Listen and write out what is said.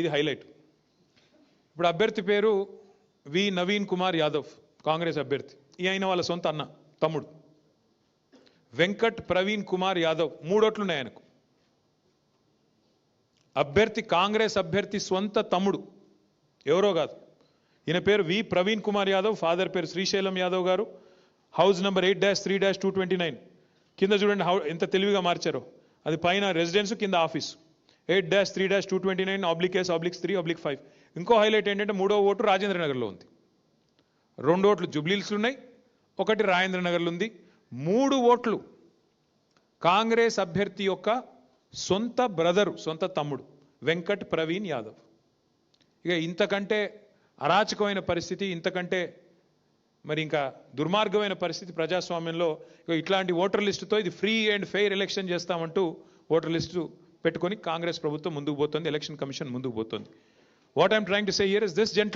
ఇది హైలైట్. ఇప్పుడు అభ్యర్థి పేరు వి నవీన్ కుమార్ యాదవ్, కాంగ్రెస్ అభ్యర్థి. ఈ అయిన వాళ్ళ సొంత అన్న తమ్ముడు. వెంకట్ ప్రవీణ్ కుమార్ యాదవ్ 3 ఓట్లున్నాయి ఆయనకు. అభ్యర్థి కాంగ్రెస్ అభ్యర్థి సొంత తమ్ముడు, ఎవరో కాదు. ఈయన పేరు వి ప్రవీణ్ కుమార్ యాదవ్, ఫాదర్ పేరు శ్రీశైలం యాదవ్ గారు. House number 8-3-229. కింద చూడండి ఎంత తెలివిగా మార్చారో. అది పైన రెసిడెన్స్, కింద ఆఫీస్. 8-3-229/S/3/5. ఇంకో హైలైట్ ఏంటంటే 3వ ఓటు రాజేంద్ర నగర్లో ఉంది. 2 ఓట్లు జుబ్లీహిల్స్లో ఉన్నాయి, 1 రాజేంద్ర నగర్లో ఉంది. 3 ఓట్లు కాంగ్రెస్ అభ్యర్థి యొక్క సొంత బ్రదరు, సొంత తమ్ముడు వెంకట్ ప్రవీణ్ యాదవ్. ఇక ఇంతకంటే అరాచకమైన పరిస్థితి, ఇంతకంటే మరి ఇంకా దుర్మార్గమైన పరిస్థితి ప్రజాస్వామ్యంలో. ఇట్లాంటి ఓటర్ లిస్టుతో ఇది ఫ్రీ అండ్ ఫెయిర్ ఎలక్షన్ చేస్తామంటూ ఓటర్ లిస్టు పెట్టుకొని కాంగ్రెస్ ప్రభుత్వం ముందుకు పోతుంది, ఎలక్షన్ కమిషన్ ముందుకు పోతుంది. What I'm trying to say here is this gentle